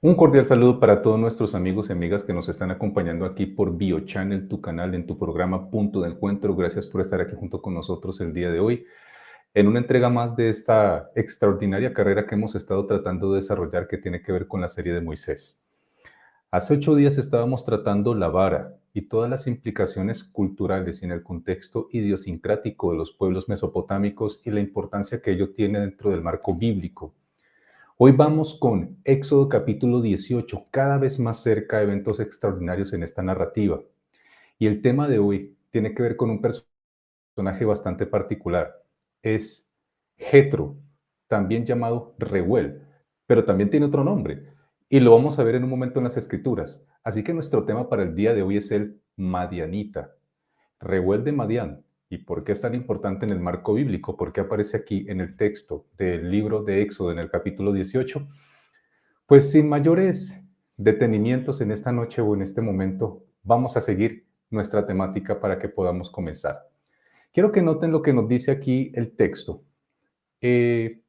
Un cordial saludo para todos nuestros amigos y amigas que nos están acompañando aquí por BioChannel, tu canal, en tu programa Punto de Encuentro. Gracias por estar aquí junto con nosotros el día de hoy, en una entrega más de esta extraordinaria carrera que hemos estado tratando de desarrollar que tiene que ver con la serie de Moisés. Hace 8 días estábamos tratando la vara y todas las implicaciones culturales y en el contexto idiosincrático de los pueblos mesopotámicos y la importancia que ello tiene dentro del marco bíblico. Hoy vamos con Éxodo capítulo 18, cada vez más cerca de eventos extraordinarios en esta narrativa. Y el tema de hoy tiene que ver con un personaje bastante particular. Es Jetro, también llamado Reuel, pero también tiene otro nombre. Y lo vamos a ver en un momento en las escrituras. Así que nuestro tema para el día de hoy es el Madianita. Reuel de Madián. ¿Y por qué es tan importante en el marco bíblico? ¿Por qué aparece aquí en el texto del libro de Éxodo en el capítulo 18? Pues sin mayores detenimientos en esta noche o en este momento, vamos a seguir nuestra temática para que podamos comenzar. Quiero que noten lo que nos dice aquí el texto. Eh,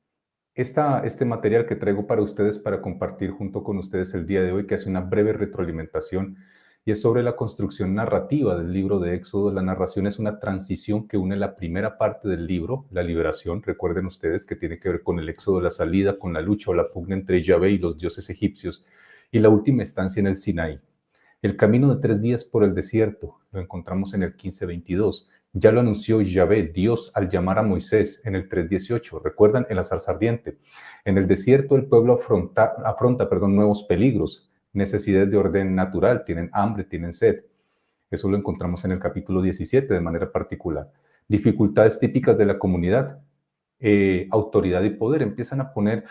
este material que traigo para ustedes, para compartir junto con ustedes el día de hoy, que hace una breve retroalimentación y es sobre la construcción narrativa del libro de Éxodo. La narración es una transición que une la primera parte del libro, la liberación, recuerden ustedes que tiene que ver con el Éxodo, la salida, con la lucha o la pugna entre Yahvé y los dioses egipcios, y la última estancia en el Sinaí. El camino de 3 días por el desierto, lo encontramos en el 15:22. Ya lo anunció Yahvé, Dios, al llamar a Moisés en el 3:18. ¿Recuerdan? En la zarza ardiente. En el desierto el pueblo afronta nuevos peligros, necesidades de orden natural, tienen hambre, tienen sed. Eso lo encontramos en el capítulo 17 de manera particular. Dificultades típicas de la comunidad, autoridad y poder empiezan a poner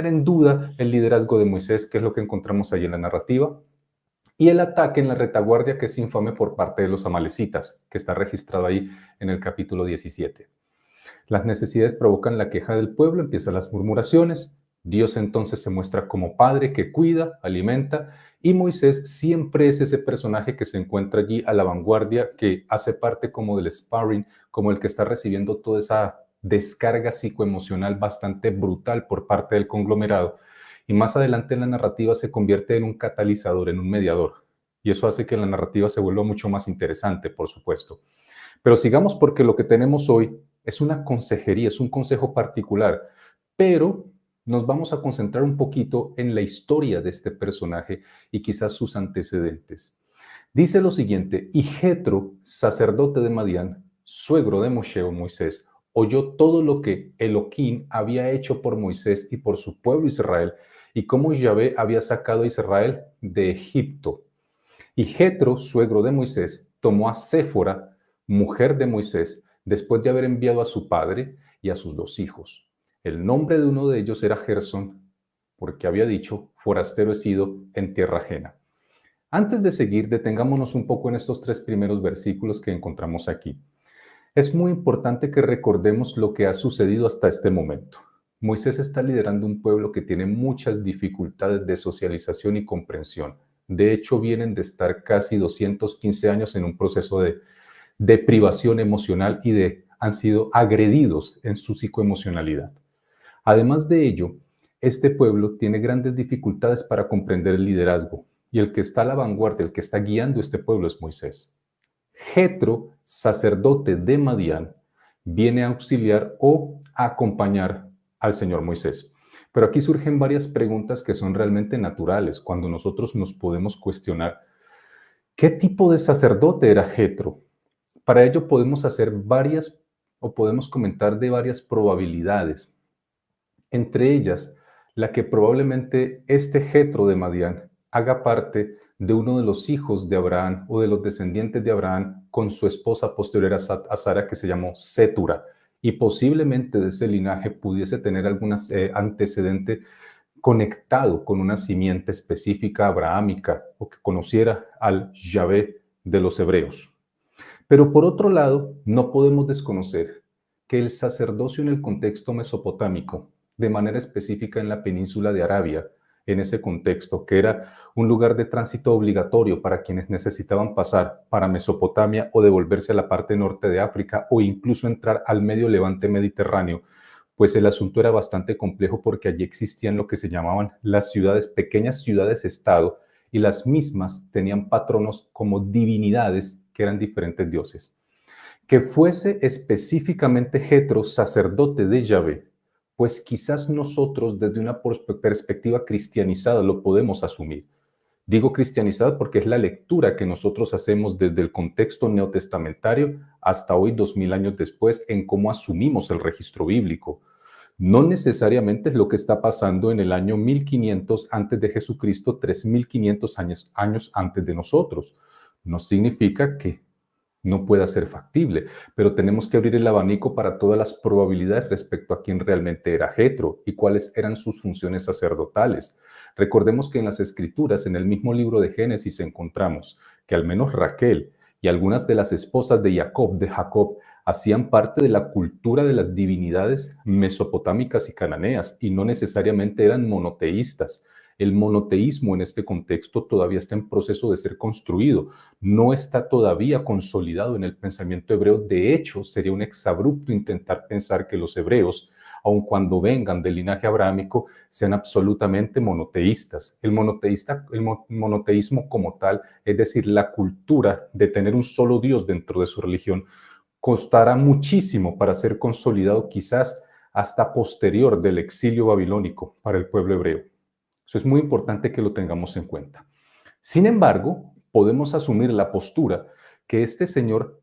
en duda el liderazgo de Moisés, que es lo que encontramos ahí en la narrativa. Y el ataque en la retaguardia que es infame por parte de los amalecitas, que está registrado ahí en el capítulo 17. Las necesidades provocan la queja del pueblo, empiezan las murmuraciones, Dios entonces se muestra como padre que cuida, alimenta, y Moisés siempre es ese personaje que se encuentra allí a la vanguardia, que hace parte como del sparring, como el que está recibiendo toda esa descarga psicoemocional bastante brutal por parte del conglomerado. Y más adelante en la narrativa se convierte en un catalizador, en un mediador. Y eso hace que la narrativa se vuelva mucho más interesante, por supuesto. Pero sigamos porque lo que tenemos hoy es una consejería, es un consejo particular, pero nos vamos a concentrar un poquito en la historia de este personaje y quizás sus antecedentes. Dice lo siguiente: y Jetro, sacerdote de Madián, suegro de Moshe o Moisés, oyó todo lo que Elohim había hecho por Moisés y por su pueblo Israel, y cómo Yahvé había sacado a Israel de Egipto. Y Jetro, suegro de Moisés, tomó a Séfora, mujer de Moisés, después de haber enviado a su padre y a sus 2 hijos. El nombre de uno de ellos era Gersón, porque había dicho: forastero he sido en tierra ajena. Antes de seguir, detengámonos un poco en estos 3 primeros versículos que encontramos aquí. Es muy importante que recordemos lo que ha sucedido hasta este momento. Moisés está liderando un pueblo que tiene muchas dificultades de socialización y comprensión. De hecho, vienen de estar casi 215 años en un proceso de privación emocional y han sido agredidos en su psicoemocionalidad. Además de ello, este pueblo tiene grandes dificultades para comprender el liderazgo, y el que está a la vanguardia, el que está guiando este pueblo es Moisés. Jetro, sacerdote de Madián, viene a auxiliar o a acompañar al Señor Moisés. Pero aquí surgen varias preguntas que son realmente naturales cuando nosotros nos podemos cuestionar qué tipo de sacerdote era Jetro. Para ello podemos hacer varias o podemos comentar de varias probabilidades. Entre ellas, la que probablemente este Jetro de Madián haga parte de uno de los hijos de Abraham o de los descendientes de Abraham con su esposa posterior a Sara, que se llamó Sétura, y posiblemente de ese linaje pudiese tener algún antecedente conectado con una simiente específica abrahámica o que conociera al Yahvé de los hebreos. Pero por otro lado, no podemos desconocer que el sacerdocio en el contexto mesopotámico, de manera específica en la península de Arabia, en ese contexto, que era un lugar de tránsito obligatorio para quienes necesitaban pasar para Mesopotamia o devolverse a la parte norte de África o incluso entrar al medio levante mediterráneo, pues el asunto era bastante complejo porque allí existían lo que se llamaban las ciudades, pequeñas ciudades-estado, y las mismas tenían patronos como divinidades que eran diferentes dioses. Que fuese específicamente Jetro sacerdote de Yahvé, pues quizás nosotros desde una perspectiva cristianizada lo podemos asumir. Digo cristianizada porque es la lectura que nosotros hacemos desde el contexto neotestamentario hasta hoy, 2000 años después, en cómo asumimos el registro bíblico. No necesariamente es lo que está pasando en el año 1500 antes de Jesucristo, 3500 años antes de nosotros. No significa que no pueda ser factible, pero tenemos que abrir el abanico para todas las probabilidades respecto a quién realmente era Jetro y cuáles eran sus funciones sacerdotales. Recordemos que en las Escrituras, en el mismo libro de Génesis, encontramos que al menos Raquel y algunas de las esposas de Jacob, hacían parte de la cultura de las divinidades mesopotámicas y cananeas y no necesariamente eran monoteístas. El monoteísmo en este contexto todavía está en proceso de ser construido, no está todavía consolidado en el pensamiento hebreo. De hecho, sería un exabrupto intentar pensar que los hebreos, aun cuando vengan del linaje abrahámico, sean absolutamente monoteístas. El monoteísmo como tal, es decir, la cultura de tener un solo Dios dentro de su religión, costará muchísimo para ser consolidado, quizás hasta posterior del exilio babilónico para el pueblo hebreo. Eso es muy importante que lo tengamos en cuenta. Sin embargo, podemos asumir la postura que este señor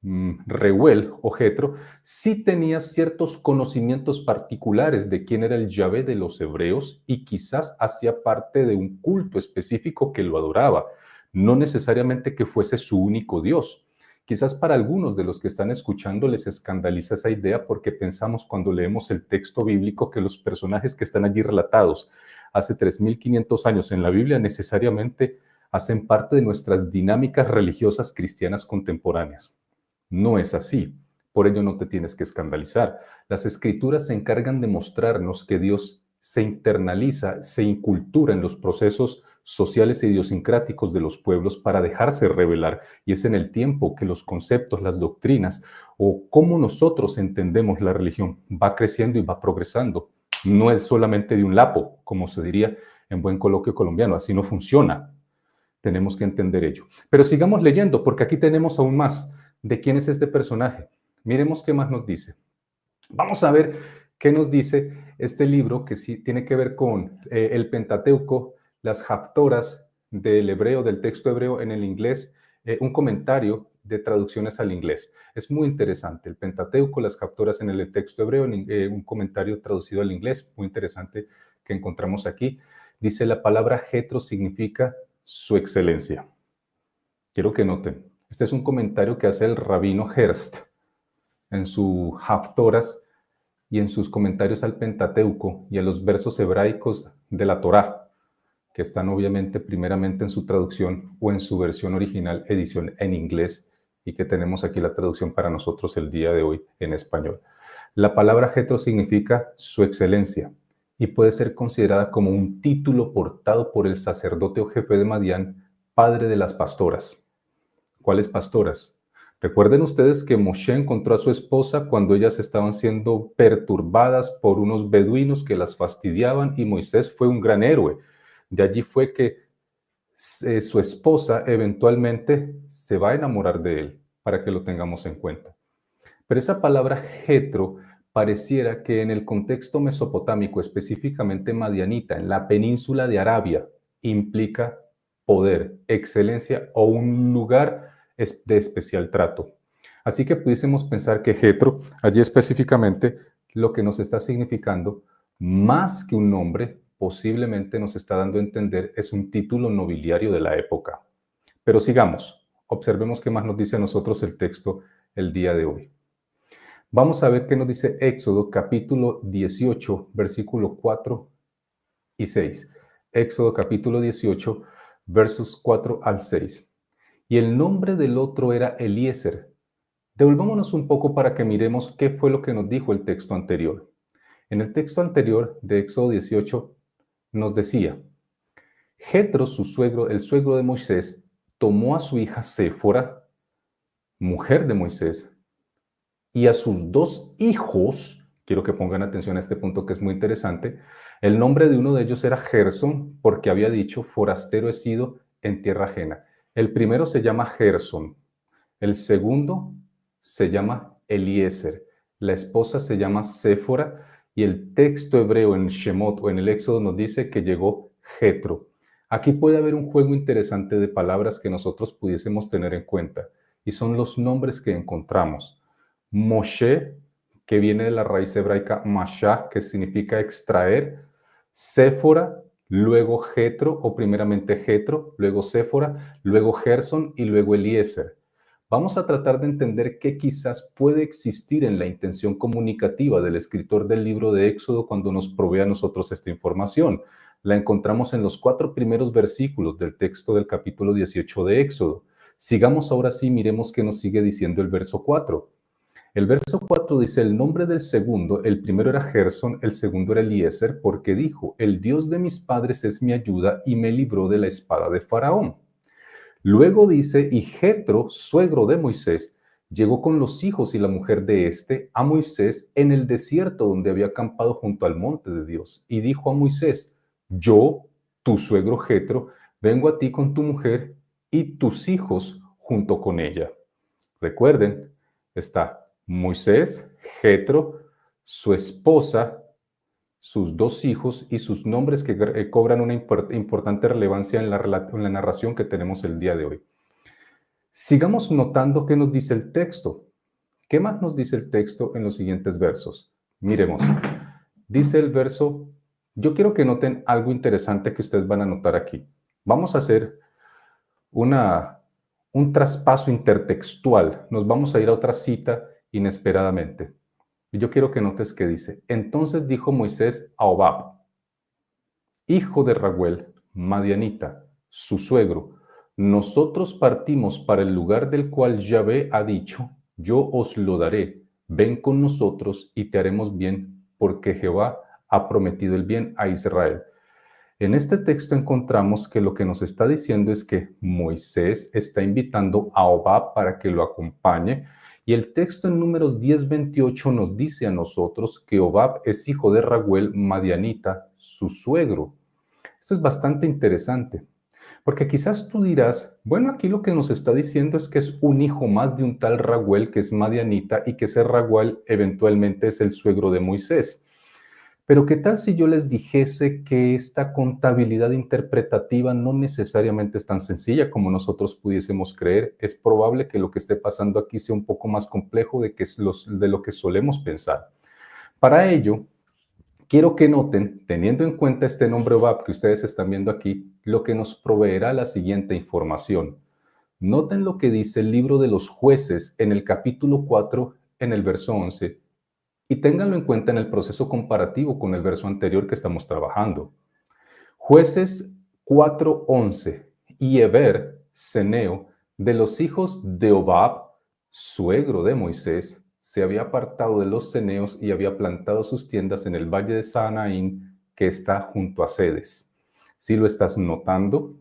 Reuel o Jetro sí tenía ciertos conocimientos particulares de quién era el Yahvé de los hebreos y quizás hacía parte de un culto específico que lo adoraba, no necesariamente que fuese su único Dios. Quizás para algunos de los que están escuchando les escandaliza esa idea porque pensamos cuando leemos el texto bíblico que los personajes que están allí relatados hace 3500 años en la Biblia necesariamente hacen parte de nuestras dinámicas religiosas cristianas contemporáneas. No es así. Por ello no te tienes que escandalizar. Las escrituras se encargan de mostrarnos que Dios se internaliza, se incultura en los procesos sociales e idiosincráticos de los pueblos para dejarse revelar. Y es en el tiempo que los conceptos, las doctrinas o cómo nosotros entendemos la religión va creciendo y va progresando. No es solamente de un lapo, como se diría en buen coloquio colombiano. Así no funciona. Tenemos que entender ello. Pero sigamos leyendo, porque aquí tenemos aún más de quién es este personaje. Miremos qué más nos dice. Vamos a ver qué nos dice este libro que sí tiene que ver con el Pentateuco, las Haftoras del hebreo, del texto hebreo en el inglés, un comentario de traducciones al inglés. Es muy interesante. El Pentateuco, las Haftoras en el texto hebreo, un comentario traducido al inglés, muy interesante que encontramos aquí. Dice la palabra Jetro significa su excelencia. Quiero que noten, este es un comentario que hace el rabino Herbst en sus Haftoras y en sus comentarios al Pentateuco y a los versos hebraicos de la Torá, que están obviamente primeramente en su traducción o en su versión original, edición en inglés, y que tenemos aquí la traducción para nosotros el día de hoy en español. La palabra Jetro significa su excelencia y puede ser considerada como un título portado por el sacerdote o jefe de Madián, padre de las pastoras. ¿Cuáles pastoras? Recuerden ustedes que Moshe encontró a su esposa cuando ellas estaban siendo perturbadas por unos beduinos que las fastidiaban y Moisés fue un gran héroe. De allí fue que su esposa eventualmente se va a enamorar de él, para que lo tengamos en cuenta. Pero esa palabra Jetro pareciera que en el contexto mesopotámico, específicamente madianita, en la península de Arabia, implica poder, excelencia o un lugar de especial trato. Así que pudiésemos pensar que Jetro, allí específicamente, lo que nos está significando, más que un nombre, posiblemente nos está dando a entender, es un título nobiliario de la época. Pero sigamos, observemos qué más nos dice a nosotros el texto el día de hoy. Vamos a ver qué nos dice Éxodo capítulo 18, versículo 4 y 6. Éxodo capítulo 18, versos 4 al 6. Y el nombre del otro era Eliezer. Devolvámonos un poco para que miremos qué fue lo que nos dijo el texto anterior. En el texto anterior de Éxodo 18 nos decía, Jetro, su suegro, el suegro de Moisés, tomó a su hija Séfora, mujer de Moisés, y a sus 2 hijos, quiero que pongan atención a este punto que es muy interesante. El nombre de uno de ellos era Gerson, porque había dicho, forastero he sido en tierra ajena. El primero se llama Gerson, el segundo se llama Eliezer, la esposa se llama Séfora y el texto hebreo en Shemot o en el Éxodo nos dice que llegó Jetro. Aquí puede haber un juego interesante de palabras que nosotros pudiésemos tener en cuenta y son los nombres que encontramos. Moshe, que viene de la raíz hebraica mashá, que significa extraer, Séfora, luego Jetro, o primeramente Jetro, luego Séfora, luego Gerson y luego Eliezer. Vamos a tratar de entender qué quizás puede existir en la intención comunicativa del escritor del libro de Éxodo cuando nos provee a nosotros esta información. La encontramos en los 4 primeros versículos del texto del capítulo 18 de Éxodo. Sigamos ahora sí, miremos qué nos sigue diciendo el verso 4. El verso 4 dice, el nombre del segundo, el primero era Gerson, el segundo era Eliezer, porque dijo, el Dios de mis padres es mi ayuda y me libró de la espada de Faraón. Luego dice, y Jetro, suegro de Moisés, llegó con los hijos y la mujer de éste a Moisés en el desierto donde había acampado junto al monte de Dios. Y dijo a Moisés, yo, tu suegro Jetro, vengo a ti con tu mujer y tus hijos junto con ella. Recuerden, está Moisés, Jetro, su esposa, sus 2 hijos y sus nombres que cobran una importante relevancia en la narración que tenemos el día de hoy. Sigamos notando qué nos dice el texto. ¿Qué más nos dice el texto en los siguientes versos? Miremos. Dice el verso, yo quiero que noten algo interesante que ustedes van a notar aquí. Vamos a hacer un traspaso intertextual. Nos vamos a ir a otra cita inesperadamente. Y yo quiero que notes que dice, entonces dijo Moisés a Hobab, hijo de Raguel, madianita, su suegro, nosotros partimos para el lugar del cual Yahvé ha dicho, yo os lo daré, ven con nosotros y te haremos bien, porque Jehová ha prometido el bien a Israel. En este texto encontramos que lo que nos está diciendo es que Moisés está invitando a Hobab para que lo acompañe, y el texto en Números 10:28 nos dice a nosotros que Hobab es hijo de Raguel madianita, su suegro. Esto es bastante interesante, porque quizás tú dirás, bueno, aquí lo que nos está diciendo es que es un hijo más de un tal Raguel que es madianita y que ese Raguel eventualmente es el suegro de Moisés. Pero ¿qué tal si yo les dijese que esta contabilidad interpretativa no necesariamente es tan sencilla como nosotros pudiésemos creer? Es probable que lo que esté pasando aquí sea un poco más complejo de lo que solemos pensar. Para ello, quiero que noten, teniendo en cuenta este nombre Hobab que ustedes están viendo aquí, lo que nos proveerá la siguiente información. Noten lo que dice el libro de los jueces en el capítulo 4, en el verso 11, y ténganlo en cuenta en el proceso comparativo con el verso anterior que estamos trabajando. Jueces 4:11, y Heber, ceneo, de los hijos de Hobab, suegro de Moisés, se había apartado de los ceneos y había plantado sus tiendas en el valle de Saanaín, que está junto a Cedes. ¿Sí lo estás notando?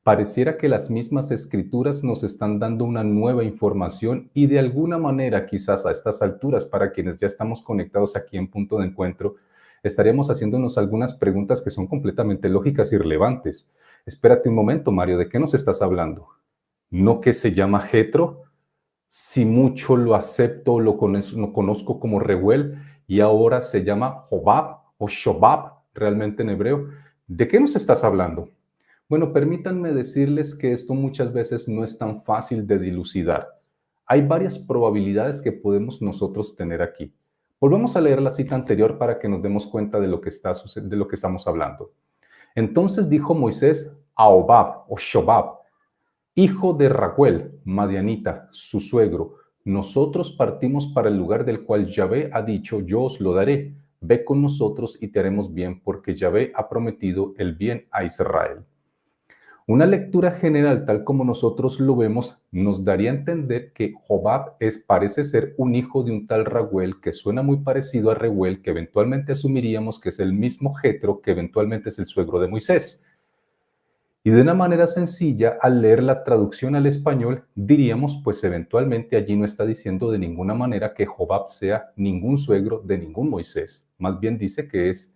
Pareciera que las mismas escrituras nos están dando una nueva información y de alguna manera, quizás a estas alturas, para quienes ya estamos conectados aquí en Punto de Encuentro, estaríamos haciéndonos algunas preguntas que son completamente lógicas y relevantes. Espérate un momento, Mario, ¿de qué nos estás hablando? ¿No que se llama Jetro? Si mucho lo acepto, lo conozco como Reuel y ahora se llama Hobab o Shobab, realmente en hebreo. ¿De qué nos estás hablando? Bueno, permítanme decirles que esto muchas veces no es tan fácil de dilucidar. Hay varias probabilidades que podemos nosotros tener aquí. Volvamos a leer la cita anterior para que nos demos cuenta de lo que estamos hablando. Entonces dijo Moisés a Hobab o Shobab, hijo de Raguel, madianita, su suegro, nosotros partimos para el lugar del cual Yahvé ha dicho, yo os lo daré. Ve con nosotros y te haremos bien, porque Yahvé ha prometido el bien a Israel. Una lectura general, tal como nosotros lo vemos, nos daría a entender que Hobab parece ser un hijo de un tal Raguel que suena muy parecido a Reuel, que eventualmente asumiríamos que es el mismo Jetro, que eventualmente es el suegro de Moisés. Y de una manera sencilla, al leer la traducción al español, diríamos, pues eventualmente allí no está diciendo de ninguna manera que Jobab sea ningún suegro de ningún Moisés. Más bien dice que es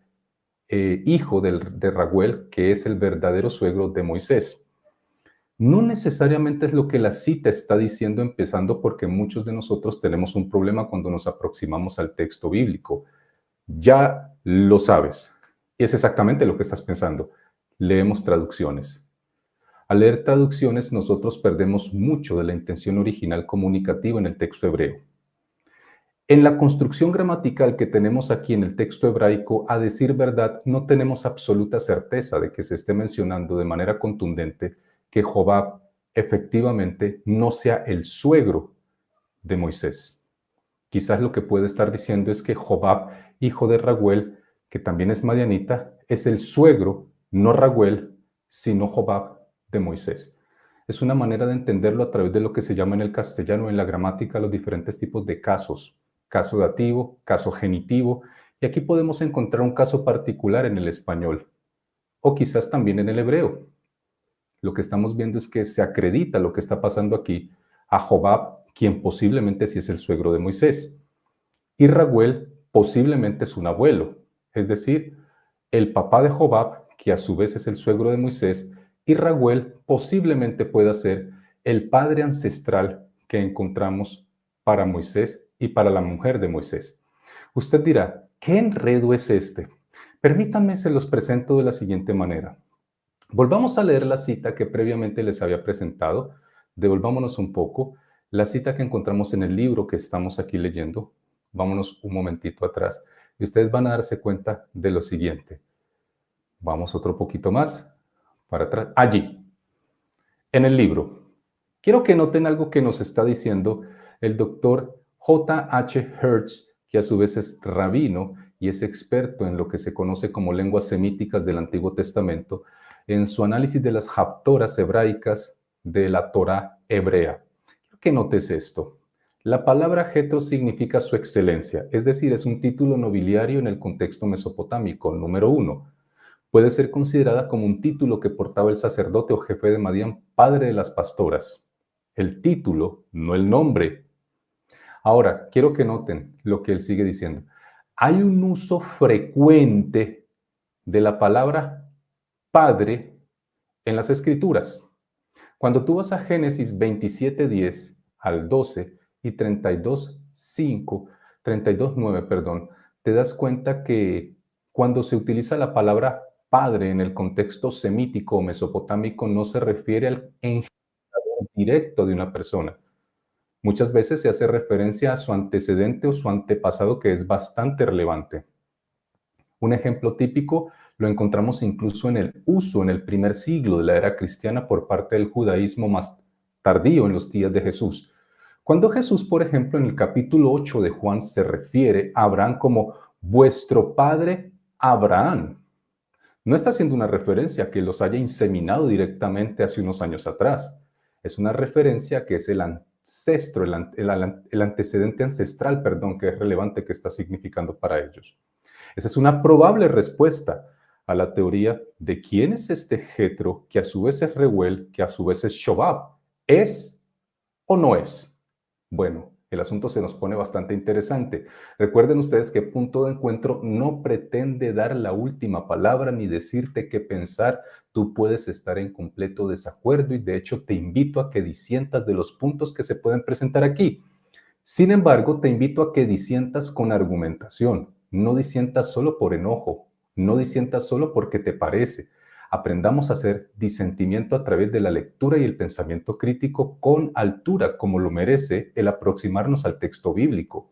hijo de Raguel, que es el verdadero suegro de Moisés. No necesariamente es lo que la cita está diciendo, empezando porque muchos de nosotros tenemos un problema cuando nos aproximamos al texto bíblico. Ya lo sabes. Y es exactamente lo que estás pensando. Leemos traducciones. Al leer traducciones, nosotros perdemos mucho de la intención original comunicativa en el texto hebreo. En la construcción gramatical que tenemos aquí en el texto hebraico, a decir verdad, no tenemos absoluta certeza de que se esté mencionando de manera contundente que Jobab efectivamente no sea el suegro de Moisés. Quizás lo que puede estar diciendo es que Jobab, hijo de Raguel, que también es madianita, es el suegro, no Raguel, sino Jobab de Moisés. Es una manera de entenderlo a través de lo que se llama en el castellano, en la gramática, los diferentes tipos de casos. Caso dativo, caso genitivo, y aquí podemos encontrar un caso particular en el español, o quizás también en el hebreo. Lo que estamos viendo es que se acredita lo que está pasando aquí a Jobab, quien posiblemente sí es el suegro de Moisés. Y Raguel posiblemente es un abuelo, es decir, el papá de Jobab, que a su vez es el suegro de Moisés, y Raguel posiblemente pueda ser el padre ancestral que encontramos para Moisés y para la mujer de Moisés. Usted dirá, ¿qué enredo es este? Permítanme, se los presento de la siguiente manera. Volvamos a leer la cita que previamente les había presentado. Devolvámonos un poco. La cita que encontramos en el libro que estamos aquí leyendo. Vámonos un momentito atrás. Y ustedes van a darse cuenta de lo siguiente. Vamos otro poquito más para atrás. Allí, en el libro. Quiero que noten algo que nos está diciendo el doctor J.H. Hertz, que a su vez es rabino y es experto en lo que se conoce como lenguas semíticas del Antiguo Testamento, en su análisis de las haftoras hebraicas de la Torá hebrea. Quiero que notes esto. La palabra Jetro significa su excelencia, es decir, es un título nobiliario en el contexto mesopotámico, número 1. Puede ser considerada como un título que portaba el sacerdote o jefe de Madián, padre de las pastoras. El título, no el nombre. Ahora, quiero que noten lo que él sigue diciendo. Hay un uso frecuente de la palabra padre en las escrituras. Cuando tú vas a Génesis 27:10 al 12 y 32:5, 32:9, perdón, te das cuenta que cuando se utiliza la palabra padre en el contexto semítico o mesopotámico no se refiere al engendrador directo de una persona. Muchas veces se hace referencia a su antecedente o su antepasado, que es bastante relevante. Un ejemplo típico lo encontramos incluso en el uso en el primer siglo de la era cristiana por parte del judaísmo más tardío en los días de Jesús. Cuando Jesús, por ejemplo, en el capítulo 8 de Juan se refiere a Abraham como vuestro padre Abraham, no está haciendo una referencia a que los haya inseminado directamente hace unos años atrás. Es una referencia a que es el ancestro, el antecedente ancestral, perdón, que es relevante, que está significando para ellos. Esa es una probable respuesta a la teoría de quién es este Jetro, que a su vez es Reuel, que a su vez es Shobab. ¿Es o no es? Bueno, el asunto se nos pone bastante interesante. Recuerden ustedes que Punto de Encuentro no pretende dar la última palabra ni decirte qué pensar. Tú puedes estar en completo desacuerdo y de hecho te invito a que disientas de los puntos que se pueden presentar aquí. Sin embargo, te invito a que disientas con argumentación. No disientas solo por enojo, no disientas solo porque te parece. Aprendamos a hacer disentimiento a través de la lectura y el pensamiento crítico con altura, como lo merece el aproximarnos al texto bíblico.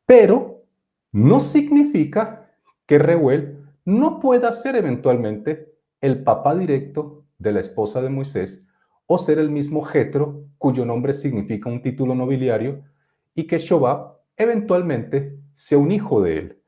Pero no significa que Reuel no pueda ser eventualmente el papá directo de la esposa de Moisés o ser el mismo Jetro, cuyo nombre significa un título nobiliario, y que Shobab eventualmente sea un hijo de él.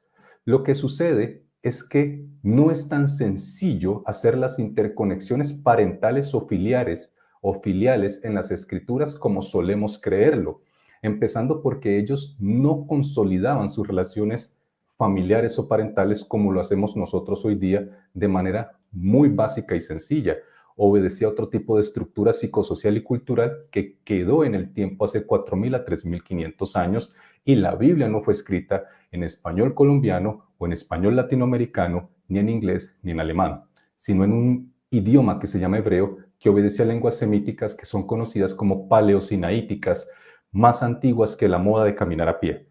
Lo que sucede es que no es tan sencillo hacer las interconexiones parentales o filiales en las escrituras como solemos creerlo, empezando porque ellos no consolidaban sus relaciones familiares o parentales como lo hacemos nosotros hoy día de manera muy básica y sencilla. obedecía a otro tipo de estructura psicosocial y cultural que quedó en el tiempo hace 4.000 a 3.500 años, y la Biblia no fue escrita en español colombiano o en español latinoamericano, ni en inglés ni en alemán, sino en un idioma que se llama hebreo, que obedece a lenguas semíticas que son conocidas como paleosinaíticas, más antiguas que la moda de caminar a pie.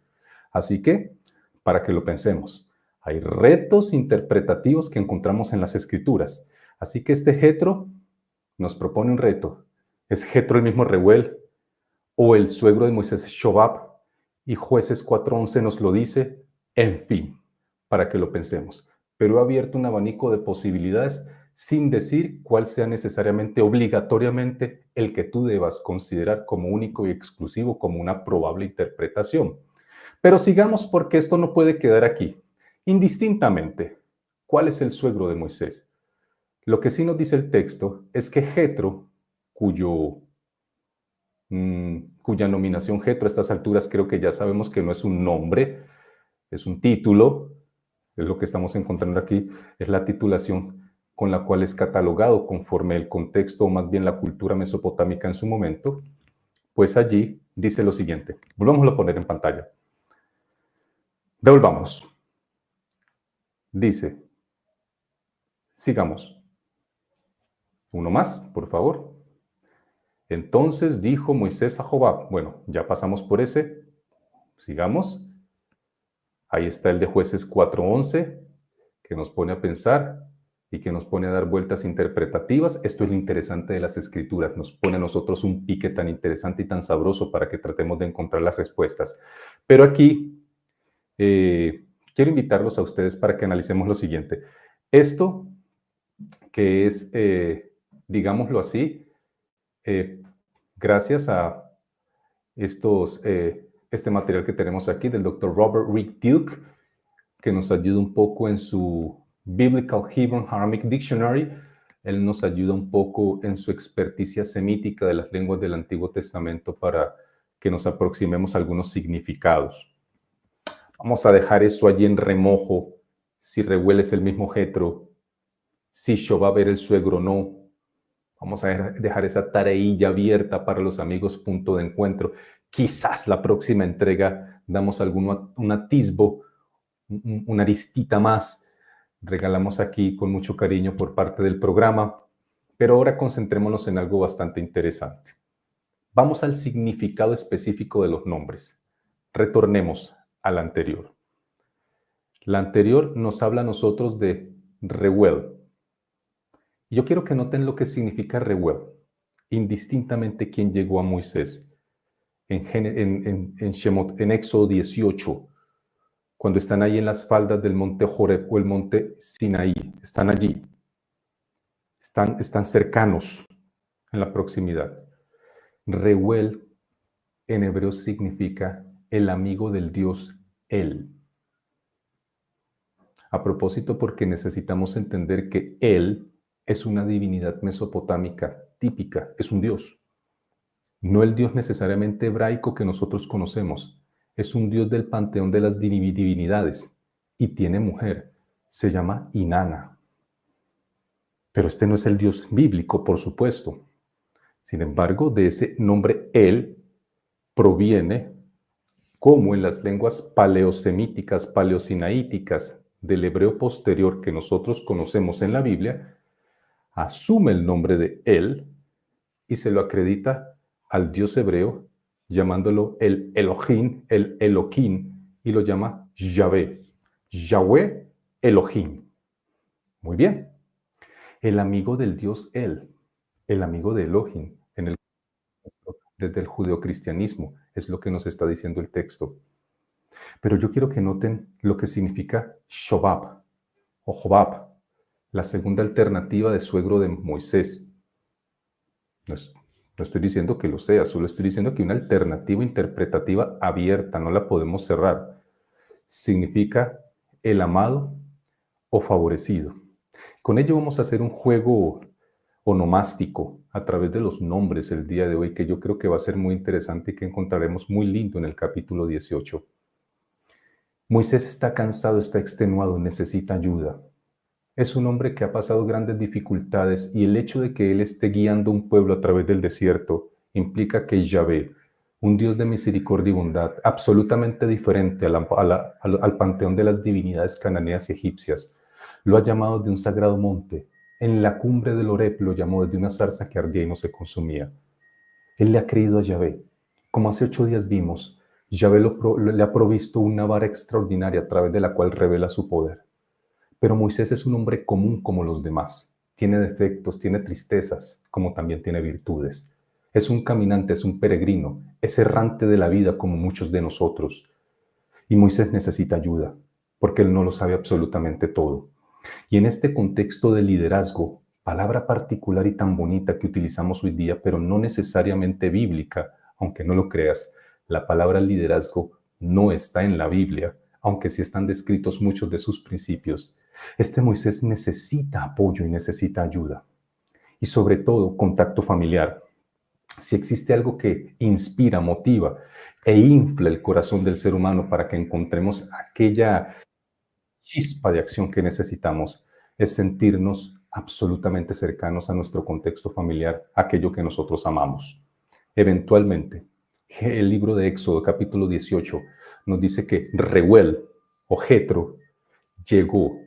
Así que, para que lo pensemos, hay retos interpretativos que encontramos en las escrituras. Así que este Jetro nos propone un reto. ¿Es Jetro el mismo Reuel o el suegro de Moisés, Shobab? Y Jueces 4:11 nos lo dice, en fin, para que lo pensemos. Pero he abierto un abanico de posibilidades sin decir cuál sea necesariamente, obligatoriamente, el que tú debas considerar como único y exclusivo, como una probable interpretación. Pero sigamos, porque esto no puede quedar aquí. Indistintamente, ¿cuál es el suegro de Moisés? Lo que sí nos dice el texto es que Jetro, cuya nominación Jetro a estas alturas creo que ya sabemos que no es un nombre, es un título, es lo que estamos encontrando aquí, es la titulación con la cual es catalogado conforme el contexto, o más bien la cultura mesopotámica en su momento. Pues allí dice lo siguiente. Volvámoslo a poner en pantalla. Devolvámonos. Dice, sigamos. Uno más, por favor. Entonces dijo Moisés a Jobab. Bueno, ya pasamos por ese. Sigamos. Ahí está el de Jueces 4:11, que nos pone a pensar y que nos pone a dar vueltas interpretativas. Esto es lo interesante de las escrituras. Nos pone a nosotros un pique tan interesante y tan sabroso para que tratemos de encontrar las respuestas. Pero aquí quiero invitarlos a ustedes para que analicemos lo siguiente. Esto que es, digámoslo así, gracias a este material que tenemos aquí del Dr. Robert Rick Duke, que nos ayuda un poco en su Biblical Hebrew Aramaic Dictionary. Él nos ayuda un poco en su experticia semítica de las lenguas del Antiguo Testamento para que nos aproximemos a algunos significados. Vamos a dejar eso allí en remojo, si Reuel es el mismo Jetro, si Shobab era el suegro o no. Vamos a dejar esa tareilla abierta para los amigos punto de encuentro. Quizás la próxima entrega damos un atisbo, una aristita más. Regalamos aquí con mucho cariño por parte del programa. Pero ahora concentrémonos en algo bastante interesante. Vamos al significado específico de los nombres. Retornemos al anterior. La anterior nos habla a nosotros de Reuel. Yo quiero que noten lo que significa Reuel, indistintamente quién llegó a Moisés. En Éxodo 18, cuando están ahí en las faldas del monte Joreb o el monte Sinaí, están allí, están cercanos en la proximidad. Reuel en hebreo significa el amigo del Dios Él. A propósito, porque necesitamos entender que Él es una divinidad mesopotámica típica, es un Dios. No el Dios necesariamente hebraico que nosotros conocemos, es un Dios del panteón de las divinidades y tiene mujer, se llama Inanna. Pero este no es el Dios bíblico, por supuesto. Sin embargo, de ese nombre Él proviene, como en las lenguas paleosemíticas, paleosinaíticas del hebreo posterior que nosotros conocemos en la Biblia, asume el nombre de Él y se lo acredita al Dios hebreo, llamándolo el Elohim, el Elohim, y lo llama Yahvé. Yahweh Elohim. Muy bien. El amigo del Dios Él, el amigo de Elohim, desde el judeocristianismo, es lo que nos está diciendo el texto. Pero yo quiero que noten lo que significa Shobab o Jobab, la segunda alternativa de suegro de Moisés. No estoy diciendo que lo sea, solo estoy diciendo que una alternativa interpretativa abierta, no la podemos cerrar. Significa el amado o favorecido. Con ello vamos a hacer un juego onomástico a través de los nombres el día de hoy, que yo creo que va a ser muy interesante y que encontraremos muy lindo en el capítulo 18. Moisés está cansado, está extenuado, necesita ayuda. Es un hombre que ha pasado grandes dificultades y el hecho de que él esté guiando un pueblo a través del desierto implica que Yahvé, un Dios de misericordia y bondad, absolutamente diferente al panteón de las divinidades cananeas y egipcias, lo ha llamado de un sagrado monte. En la cumbre del Oreb lo llamó desde una zarza que ardía y no se consumía. Él le ha creído a Yahvé. Como hace 8 días vimos, Yahvé le ha provisto una vara extraordinaria a través de la cual revela su poder. Pero Moisés es un hombre común como los demás. Tiene defectos, tiene tristezas, como también tiene virtudes. Es un caminante, es un peregrino, es errante de la vida como muchos de nosotros. Y Moisés necesita ayuda, porque él no lo sabe absolutamente todo. Y en este contexto de liderazgo, palabra particular y tan bonita que utilizamos hoy día, pero no necesariamente bíblica, aunque no lo creas, la palabra liderazgo no está en la Biblia, aunque sí están descritos muchos de sus principios. Este Moisés necesita apoyo y necesita ayuda. Y sobre todo, contacto familiar. Si existe algo que inspira, motiva e infla el corazón del ser humano para que encontremos aquella chispa de acción que necesitamos, es sentirnos absolutamente cercanos a nuestro contexto familiar, aquello que nosotros amamos. Eventualmente, el libro de Éxodo, capítulo 18, nos dice que Reuel o Jetro llegó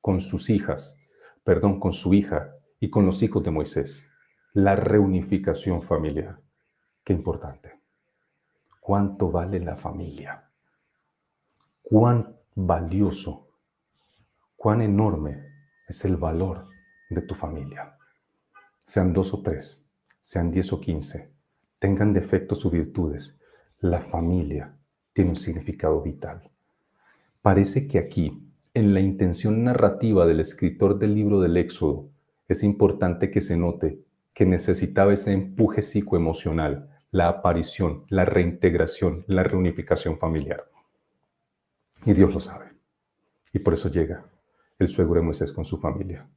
con sus hijas, perdón, con su hija y con los hijos de Moisés. La reunificación familiar. Qué importante. ¿Cuánto vale la familia? ¿Cuán valioso, cuán enorme es el valor de tu familia? Sean 2 o 3, sean 10 o 15, tengan defectos o virtudes, la familia tiene un significado vital. Parece que aquí, en la intención narrativa del escritor del libro del Éxodo, es importante que se note que necesitaba ese empuje psicoemocional, la aparición, la reintegración, la reunificación familiar. Y Dios lo sabe. Y por eso llega el suegro de Moisés con su familia.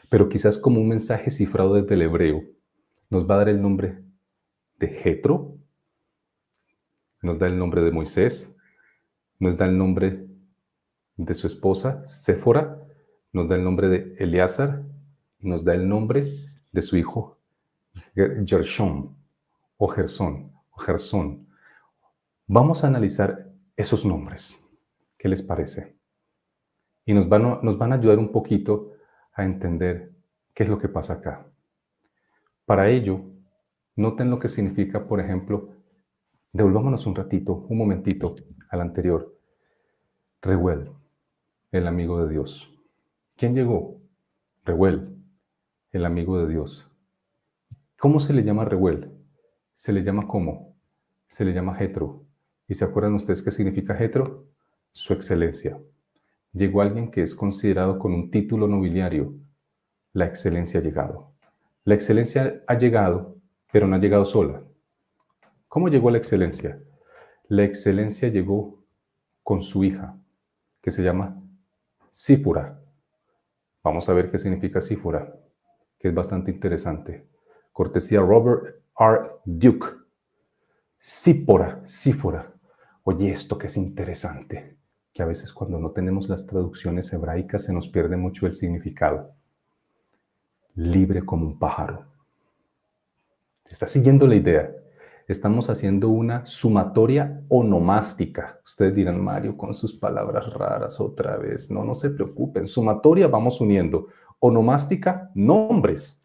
Pero quizás como un mensaje cifrado desde el hebreo, nos va a dar el nombre de Jetro, nos da el nombre de Moisés, nos da el nombre de su esposa, Séfora, nos da el nombre de Eleazar y nos da el nombre de su hijo Gershón o Gersón. Vamos a analizar esos nombres. ¿Qué les parece? Y nos van a ayudar un poquito a entender qué es lo que pasa acá. Para ello, noten lo que significa, por ejemplo, devolvámonos un ratito, un momentito al anterior. Reuel, el amigo de Dios. ¿Quién llegó? Reuel, el amigo de Dios. ¿Cómo se le llama a Reuel? Se le llama ¿cómo? Se le llama Jetro. ¿Y se acuerdan ustedes qué significa Jetro? Su excelencia. Llegó alguien que es considerado con un título nobiliario. La excelencia ha llegado. La excelencia ha llegado, pero no ha llegado sola. ¿Cómo llegó la excelencia? La excelencia llegó con su hija, que se llama Sífora. Vamos a ver qué significa Sífora, que es bastante interesante. Cortesía Robert R. Duke. Sífora. Oye, esto que es interesante, que a veces cuando no tenemos las traducciones hebraicas se nos pierde mucho el significado. Libre como un pájaro. ¿Se está siguiendo la idea? Estamos haciendo una sumatoria onomástica. Ustedes dirán, Mario, con sus palabras raras otra vez. No, no se preocupen. Sumatoria vamos uniendo. Onomástica, nombres.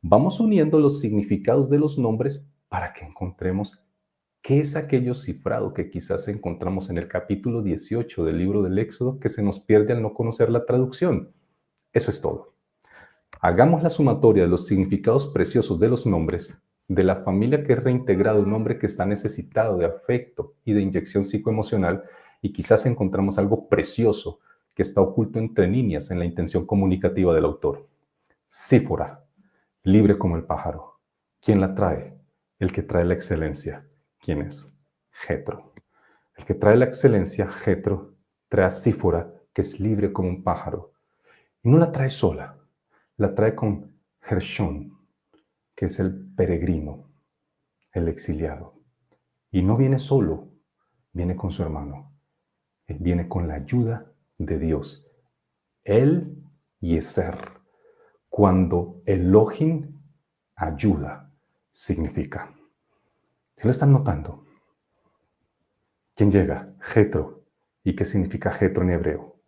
Vamos uniendo los significados de los nombres para que encontremos qué es aquello cifrado que quizás encontramos en el capítulo 18 del libro del Éxodo que se nos pierde al no conocer la traducción. Eso es todo. Hagamos la sumatoria de los significados preciosos de los nombres de la familia que es reintegrado, un hombre que está necesitado de afecto y de inyección psicoemocional, y quizás encontramos algo precioso que está oculto entre líneas en la intención comunicativa del autor. Sífora, libre como el pájaro. ¿Quién la trae? El que trae la excelencia. ¿Quién es? Jetro. El que trae la excelencia, Jetro, trae a Sífora, que es libre como un pájaro. Y no la trae sola, la trae con Gershón, que es el peregrino, el exiliado. Y no viene solo, viene con su hermano. Viene con la ayuda de Dios. Él Yeser. Cuando Elohim ayuda, significa. ¿Sí lo están notando? ¿Quién llega? Jetro. ¿Y qué significa Jetro en hebreo?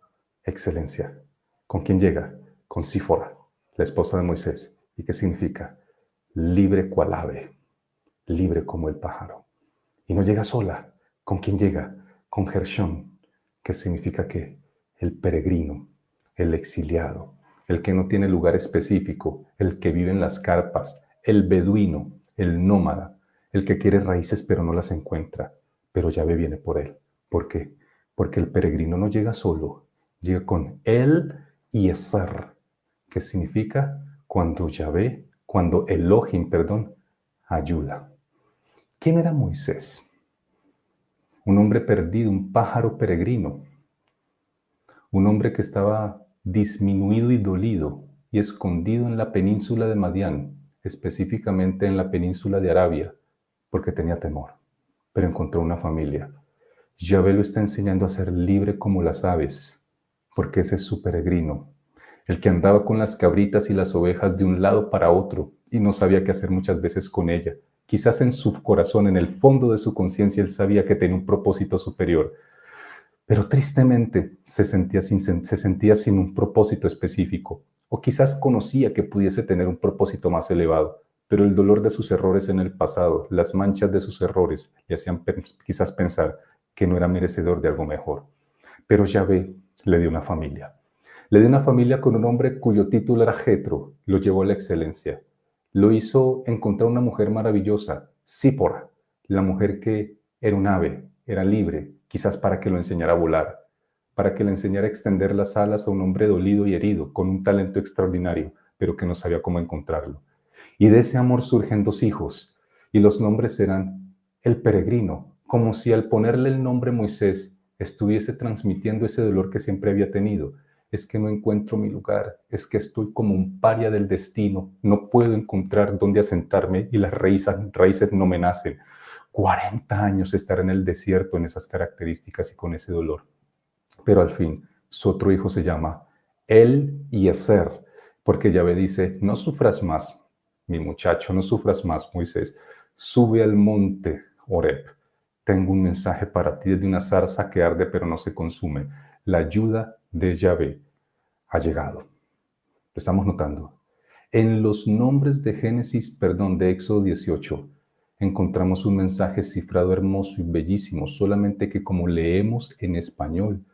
Excelencia. ¿Con quién llega? Con Sífora, la esposa de Moisés. ¿Y qué significa? Libre cual ave, libre como el pájaro. Y no llega sola. ¿Con quién llega? Con Gershón, que significa que el peregrino, el exiliado, el que no tiene lugar específico, el que vive en las carpas, el beduino, el nómada, el que quiere raíces pero no las encuentra, pero Yahvé viene por él. ¿Por qué? Porque el peregrino no llega solo, llega con él y Eser, que significa cuando Yahvé, cuando Elohim, perdón, ayuda. ¿Quién era Moisés? Un hombre perdido, un pájaro peregrino, un hombre que estaba disminuido y dolido y escondido en la península de Madián, específicamente en la península de Arabia, porque tenía temor, pero encontró una familia. Yahvé lo está enseñando a ser libre como las aves, porque ese es su peregrino, el que andaba con las cabritas y las ovejas de un lado para otro y no sabía qué hacer muchas veces con ella. Quizás en su corazón, en el fondo de su conciencia, él sabía que tenía un propósito superior, pero tristemente se sentía sin un propósito específico, o quizás conocía que pudiese tener un propósito más elevado, pero el dolor de sus errores en el pasado, las manchas de sus errores, le hacían quizás pensar que no era merecedor de algo mejor. Pero Yahvé le dio una familia. Le dio una familia con un hombre cuyo título era Jetro, lo llevó a la excelencia. Lo hizo encontrar una mujer maravillosa, Sípora, la mujer que era un ave, era libre, quizás para que lo enseñara a volar, para que le enseñara a extender las alas a un hombre dolido y herido, con un talento extraordinario, pero que no sabía cómo encontrarlo. Y de ese amor surgen dos hijos, y los nombres serán el peregrino, como si al ponerle el nombre Moisés estuviese transmitiendo ese dolor que siempre había tenido. Es que no encuentro mi lugar, es que estoy como un paria del destino, no puedo encontrar dónde asentarme y las raíces no me nacen. 40 años estar en el desierto en esas características y con ese dolor. Pero al fin, su otro hijo se llama Eliezer, porque Yahvé dice, no sufras más, mi muchacho, no sufras más, Moisés, sube al monte Horeb. Tengo un mensaje para ti desde una zarza que arde pero no se consume. La ayuda de Yahvé ha llegado. Lo estamos notando. En los nombres de de Éxodo 18, encontramos un mensaje cifrado hermoso y bellísimo, solamente que como leemos en español,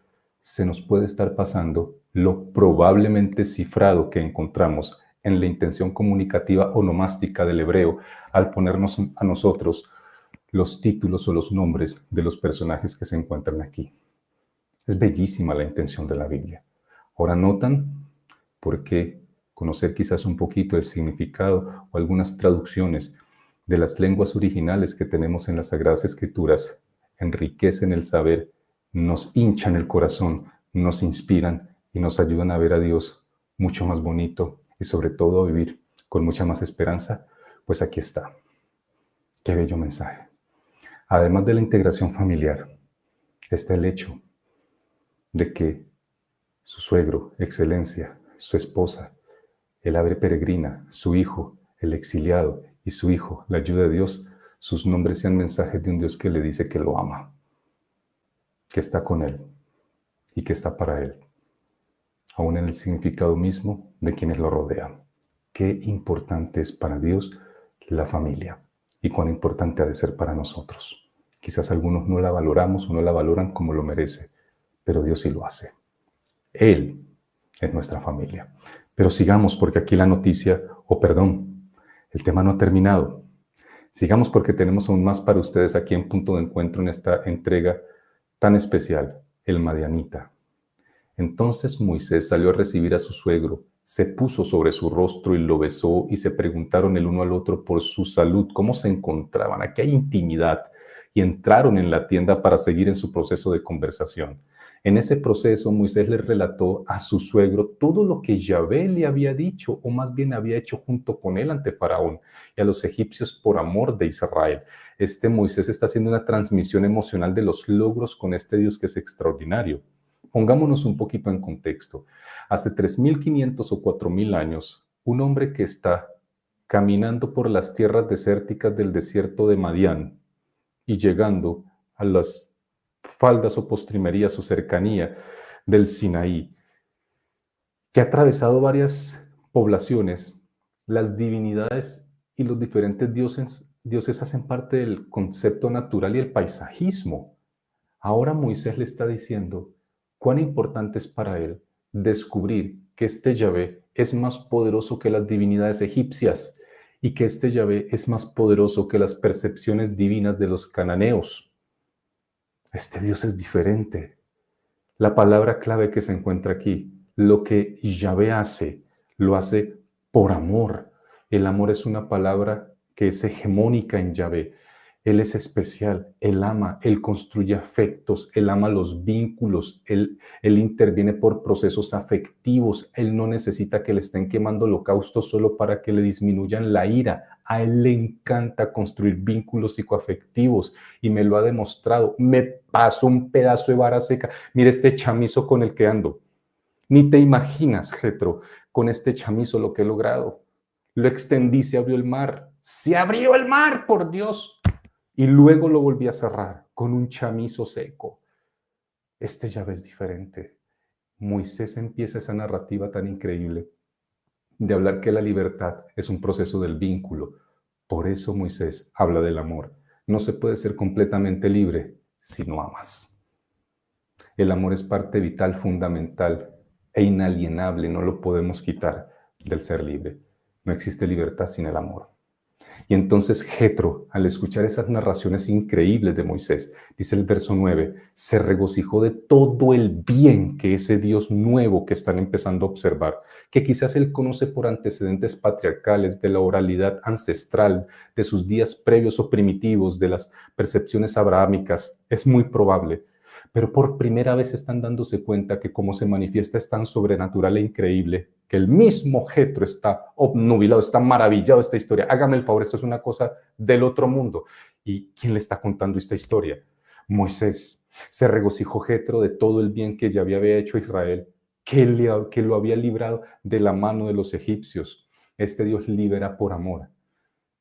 se nos puede estar pasando lo probablemente cifrado que encontramos en la intención comunicativa onomástica del hebreo al ponernos a nosotros los títulos o los nombres de los personajes que se encuentran aquí. Es bellísima la intención de la Biblia. Ahora notan por qué conocer quizás un poquito el significado o algunas traducciones de las lenguas originales que tenemos en las Sagradas Escrituras enriquecen el saber, nos hinchan el corazón, nos inspiran y nos ayudan a ver a Dios mucho más bonito y sobre todo a vivir con mucha más esperanza. Pues aquí está. Qué bello mensaje. Además de la integración familiar, está el hecho de que su suegro, excelencia, su esposa, el ave peregrina, su hijo, el exiliado y su hijo, la ayuda de Dios, sus nombres sean mensajes de un Dios que le dice que lo ama, que está con él y que está para él, aún en el significado mismo de quienes lo rodean. Qué importante es para Dios la familia y cuán importante ha de ser para nosotros. Quizás algunos no la valoramos o no la valoran como lo merece, pero Dios sí lo hace. Él es nuestra familia. Pero sigamos porque aquí la noticia, el tema no ha terminado. Sigamos porque tenemos aún más para ustedes aquí en Punto de Encuentro en esta entrega tan especial, el Madianita. Entonces Moisés salió a recibir a su suegro, se puso sobre su rostro y lo besó y se preguntaron el uno al otro por su salud, cómo se encontraban, aquí hay intimidad, y entraron en la tienda para seguir en su proceso de conversación. En ese proceso Moisés le relató a su suegro todo lo que Yahvé le había dicho, o más bien había hecho junto con él ante Faraón y a los egipcios por amor de Israel. Moisés está haciendo una transmisión emocional de los logros con este Dios que es extraordinario. Pongámonos un poquito en contexto. Hace 3.500 o 4.000 años, un hombre que está caminando por las tierras desérticas del desierto de Madián y llegando a las faldas o postrimerías o cercanía del Sinaí, que ha atravesado varias poblaciones, las divinidades y los diferentes dioses hacen parte del concepto natural y el paisajismo. Ahora Moisés le está diciendo cuán importante es para él descubrir que este Yahvé es más poderoso que las divinidades egipcias y que este Yahvé es más poderoso que las percepciones divinas de los cananeos. Este Dios es diferente. La palabra clave que se encuentra aquí, lo que Yahvé hace, lo hace por amor. El amor es una palabra que es hegemónica en Yahvé. Él es especial, Él ama, Él construye afectos, Él ama los vínculos, Él interviene por procesos afectivos, Él no necesita que le estén quemando holocaustos solo para que le disminuyan la ira. A Él le encanta construir vínculos psicoafectivos y me lo ha demostrado. Me pasó un pedazo de vara seca. Mira este chamizo con el que ando. Ni te imaginas, Jetro, con este chamizo lo que he logrado. Lo extendí, se abrió el mar. ¡Se abrió el mar, por Dios! Y luego lo volví a cerrar con un chamizo seco. Este Yahvé es diferente. Moisés empieza esa narrativa tan increíble de hablar que la libertad es un proceso del vínculo. Por eso Moisés habla del amor. No se puede ser completamente libre si no amas. El amor es parte vital, fundamental e inalienable. No lo podemos quitar del ser libre. No existe libertad sin el amor. Y entonces Jetro, al escuchar esas narraciones increíbles de Moisés, dice el verso 9, se regocijó de todo el bien que ese Dios nuevo que están empezando a observar, que quizás él conoce por antecedentes patriarcales, de la oralidad ancestral, de sus días previos o primitivos, de las percepciones abrahámicas, es muy probable. Pero por primera vez están dándose cuenta que cómo se manifiesta es tan sobrenatural e increíble, que el mismo Jetro está obnubilado, está maravillado de esta historia. Hágame el favor, esto es una cosa del otro mundo. ¿Y quién le está contando esta historia? Moisés. Se regocijó Jetro de todo el bien que ya había hecho a Israel, que lo había librado de la mano de los egipcios. Este Dios libera por amor.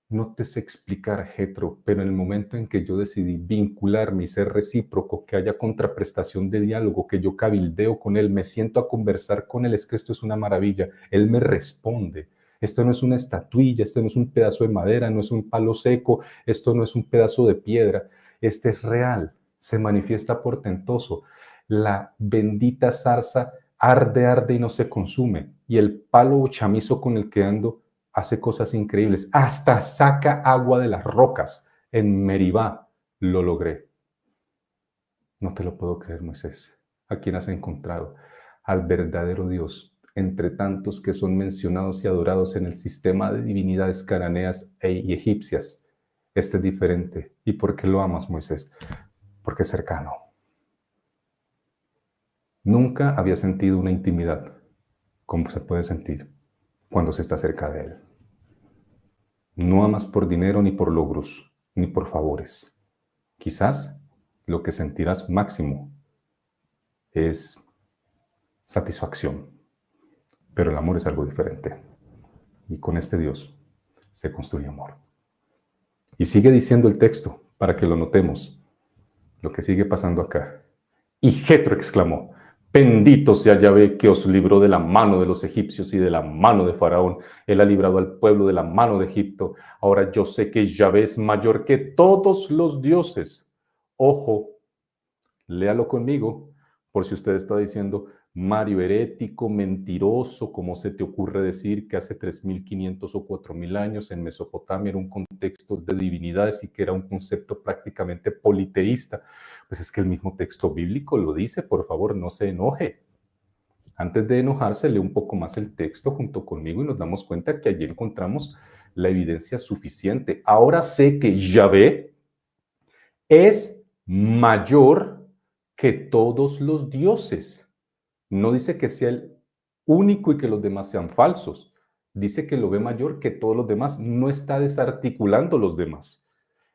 No te sé explicar, Jetro, pero en el momento en que yo decidí vincularme y ser recíproco, que haya contraprestación de diálogo, que yo cabildeo con él, me siento a conversar con él, es que esto es una maravilla. Él me responde. Esto no es una estatuilla, esto no es un pedazo de madera, no es un palo seco, esto no es un pedazo de piedra. Este es real, se manifiesta portentoso. La bendita zarza arde, arde y no se consume. Y el palo o chamizo con el que ando hace cosas increíbles, hasta saca agua de las rocas. En Meribá lo logré. No te lo puedo creer, Moisés. ¿A quién has encontrado? Al verdadero Dios, entre tantos que son mencionados y adorados en el sistema de divinidades cananeas y egipcias. Este es diferente. ¿Y por qué lo amas, Moisés? Porque es cercano. Nunca había sentido una intimidad como se puede sentir cuando se está cerca de él. No amas por dinero ni por logros, ni por favores. Quizás lo que sentirás máximo es satisfacción, pero el amor es algo diferente. Y con este Dios se construye amor. Y sigue diciendo el texto, para que lo notemos, lo que sigue pasando acá. Y Jetro exclamó, bendito sea Yahvé que os libró de la mano de los egipcios y de la mano de Faraón. Él ha librado al pueblo de la mano de Egipto. Ahora yo sé que Yahvé es mayor que todos los dioses. Ojo, léalo conmigo, por si usted está diciendo, Mario, herético, mentiroso, ¿cómo se te ocurre decir que hace 3.500 o 4.000 años en Mesopotamia era un contexto de divinidades y que era un concepto prácticamente politeísta? Pues es que el mismo texto bíblico lo dice, por favor, no se enoje. Antes de enojarse, lee un poco más el texto junto conmigo y nos damos cuenta que allí encontramos la evidencia suficiente. Ahora sé que Yahvé es mayor que todos los dioses. No dice que sea el único y que los demás sean falsos. Dice que lo ve mayor que todos los demás. No está desarticulando los demás.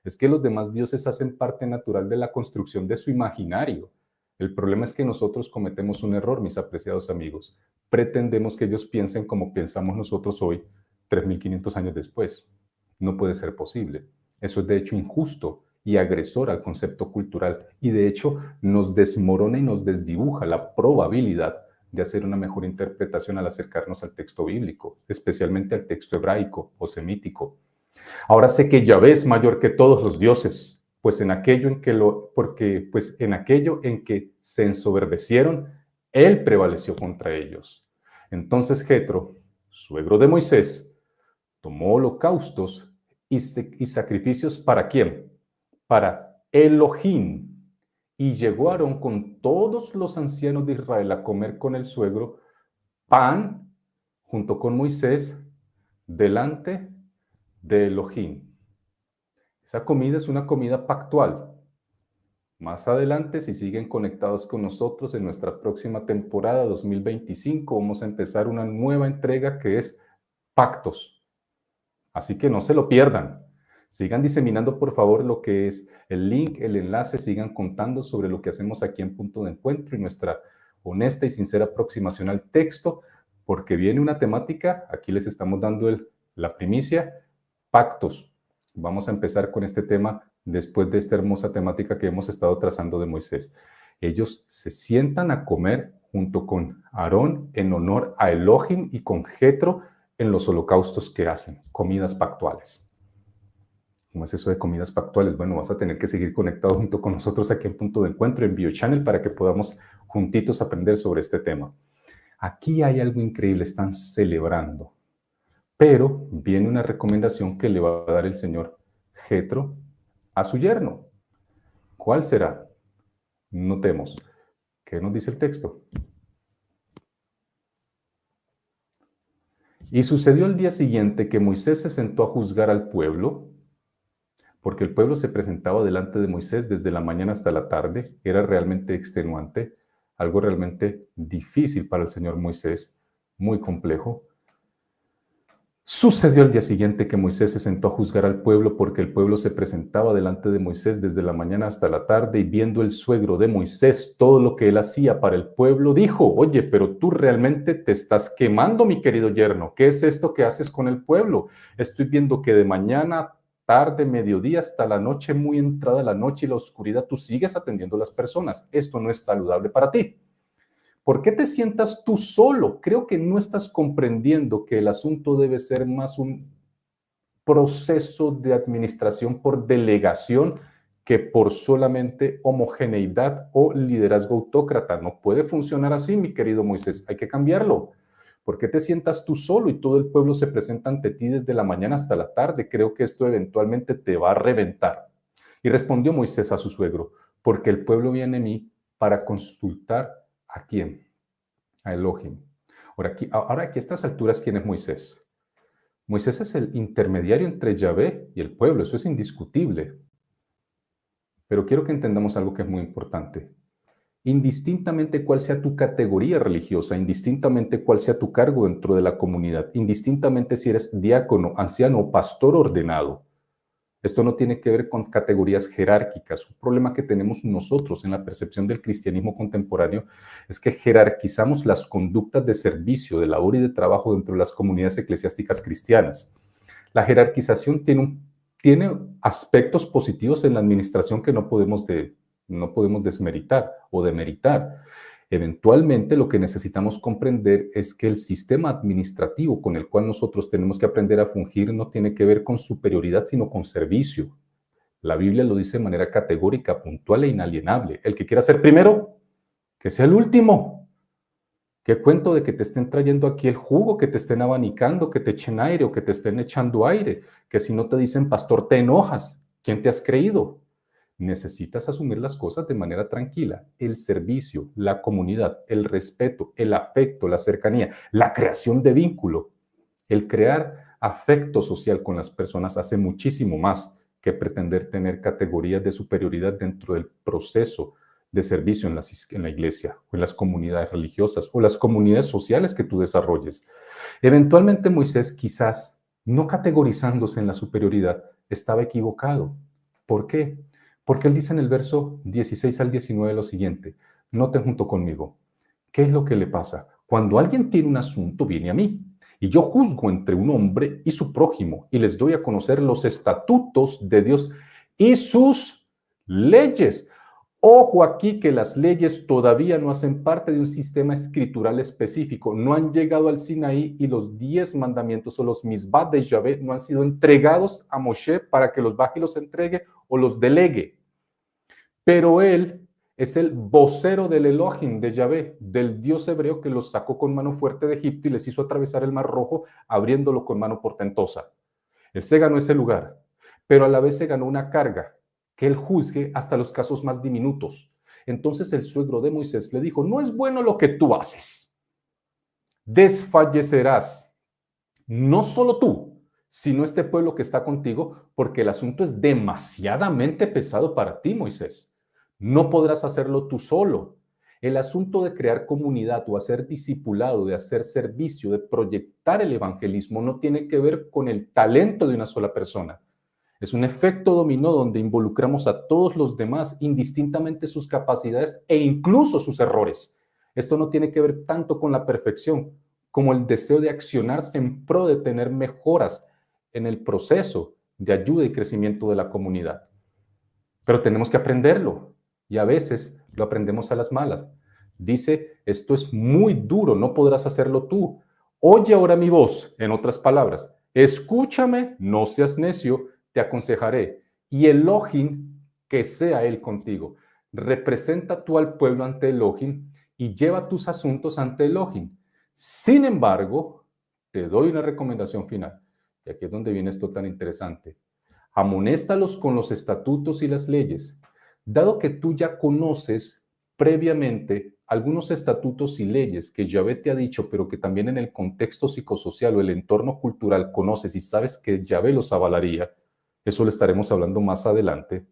Es que los demás dioses hacen parte natural de la construcción de su imaginario. El problema es que nosotros cometemos un error, mis apreciados amigos. Pretendemos que ellos piensen como pensamos nosotros hoy, 3.500 años después. No puede ser posible. Eso es de hecho injusto y agresor al concepto cultural y de hecho nos desmorona y nos desdibuja la probabilidad de hacer una mejor interpretación al acercarnos al texto bíblico, especialmente al texto hebraico o semítico. Ahora sé que Yahvé es mayor que todos los dioses, pues en aquello en que se ensoberbecieron, él prevaleció contra ellos. Entonces Jetro, suegro de Moisés, tomó holocaustos y sacrificios ¿para quién? Para Elohim. Y llegó Aarón con todos los ancianos de Israel a comer con el suegro pan junto con Moisés delante de Elohim. Esa comida es una comida pactual. Más adelante, si siguen conectados con nosotros en nuestra próxima temporada 2025, vamos a empezar una nueva entrega que es Pactos. Así que no se lo pierdan. Sigan diseminando, por favor, lo que es el link, el enlace, sigan contando sobre lo que hacemos aquí en Punto de Encuentro y nuestra honesta y sincera aproximación al texto, porque viene una temática, aquí les estamos dando la primicia, pactos. Vamos a empezar con este tema después de esta hermosa temática que hemos estado trazando de Moisés. Ellos se sientan a comer junto con Aarón en honor a Elohim y con Jetro en los holocaustos que hacen, comidas pactuales. ¿Cómo es eso de comidas pactuales? Bueno, vas a tener que seguir conectado junto con nosotros aquí en Punto de Encuentro en BioChannel para que podamos juntitos aprender sobre este tema. Aquí hay algo increíble, están celebrando, pero viene una recomendación que le va a dar el señor Jetro a su yerno. ¿Cuál será? Notemos. ¿Qué nos dice el texto? Y sucedió el día siguiente que Moisés se sentó a juzgar al pueblo, porque el pueblo se presentaba delante de Moisés desde la mañana hasta la tarde, era realmente extenuante, algo realmente difícil para el señor Moisés, muy complejo. Sucedió el día siguiente que Moisés se sentó a juzgar al pueblo porque el pueblo se presentaba delante de Moisés desde la mañana hasta la tarde y viendo el suegro de Moisés todo lo que él hacía para el pueblo, dijo, oye, pero tú realmente te estás quemando, mi querido yerno. ¿Qué es esto que haces con el pueblo? Estoy viendo que de mañana, tarde, mediodía, hasta la noche, muy entrada la noche y la oscuridad, tú sigues atendiendo a las personas. Esto no es saludable para ti. ¿Por qué te sientas tú solo? Creo que no estás comprendiendo que el asunto debe ser más un proceso de administración por delegación que por solamente homogeneidad o liderazgo autócrata. No puede funcionar así, mi querido Moisés. Hay que cambiarlo. ¿Por qué te sientas tú solo y todo el pueblo se presenta ante ti desde la mañana hasta la tarde? Creo que esto eventualmente te va a reventar. Y respondió Moisés a su suegro, porque el pueblo viene a mí para consultar. ¿A quién? A Elohim. Ahora aquí a estas alturas, ¿quién es Moisés? Moisés es el intermediario entre Yahvé y el pueblo, eso es indiscutible. Pero quiero que entendamos algo que es muy importante. Indistintamente cuál sea tu categoría religiosa, indistintamente cuál sea tu cargo dentro de la comunidad, indistintamente si eres diácono, anciano o pastor ordenado, esto no tiene que ver con categorías jerárquicas. Un problema que tenemos nosotros en la percepción del cristianismo contemporáneo es que jerarquizamos las conductas de servicio, de labor y de trabajo dentro de las comunidades eclesiásticas cristianas. La jerarquización tiene aspectos positivos en la administración que no podemos desmeritar o demeritar. Eventualmente lo que necesitamos comprender es que el sistema administrativo con el cual nosotros tenemos que aprender a fungir no tiene que ver con superioridad, sino con servicio. La Biblia lo dice de manera categórica, puntual e inalienable. El que quiera ser primero, que sea el último. ¿Qué cuento de que te estén trayendo aquí el jugo, que te estén abanicando, que te echen aire o que te estén echando aire? Que si no te dicen pastor te enojas. ¿Quién te has creído? Necesitas asumir las cosas de manera tranquila. El servicio, la comunidad, el respeto, el afecto, la cercanía, la creación de vínculo. El crear afecto social con las personas hace muchísimo más que pretender tener categorías de superioridad dentro del proceso de servicio en la iglesia o en las comunidades religiosas o las comunidades sociales que tú desarrolles. Eventualmente Moisés, quizás no categorizándose en la superioridad, estaba equivocado. ¿Por qué? Porque él dice en el verso 16 al 19 lo siguiente, Noten junto conmigo, ¿qué es lo que le pasa? Cuando alguien tiene un asunto, viene a mí. Y yo juzgo entre un hombre y su prójimo y les doy a conocer los estatutos de Dios y sus leyes. Ojo aquí que las leyes todavía no hacen parte de un sistema escritural específico, no han llegado al Sinaí y los 10 mandamientos o los misbah de Yahvé no han sido entregados a Moshe para que los baje y los entregue o los delegue. Pero él es el vocero del Elohim de Yahvé, del Dios hebreo que los sacó con mano fuerte de Egipto y les hizo atravesar el Mar Rojo, abriéndolo con mano portentosa. Él se ganó ese lugar, pero a la vez se ganó una carga, que él juzgue hasta los casos más diminutos. Entonces el suegro de Moisés le dijo, no es bueno lo que tú haces, desfallecerás, no solo tú, sino este pueblo que está contigo, porque el asunto es demasiadamente pesado para ti, Moisés. No podrás hacerlo tú solo. El asunto de crear comunidad o hacer discipulado, de hacer servicio, de proyectar el evangelismo, no tiene que ver con el talento de una sola persona. Es un efecto dominó donde involucramos a todos los demás, indistintamente sus capacidades e incluso sus errores. Esto no tiene que ver tanto con la perfección como el deseo de accionarse en pro de tener mejoras en el proceso de ayuda y crecimiento de la comunidad. Pero tenemos que aprenderlo y a veces lo aprendemos a las malas. Dice, esto es muy duro, no podrás hacerlo tú. Oye ahora mi voz, en otras palabras, escúchame, no seas necio, te aconsejaré. Y Elohim, que sea él contigo. Representa tú al pueblo ante Elohim y lleva tus asuntos ante Elohim. Sin embargo, te doy una recomendación final. Y aquí es donde viene esto tan interesante. Amonéstalos con los estatutos y las leyes. Dado que tú ya conoces previamente algunos estatutos y leyes que Yahvé te ha dicho, pero que también en el contexto psicosocial o el entorno cultural conoces y sabes que Yahvé los avalaría, eso lo estaremos hablando más adelante,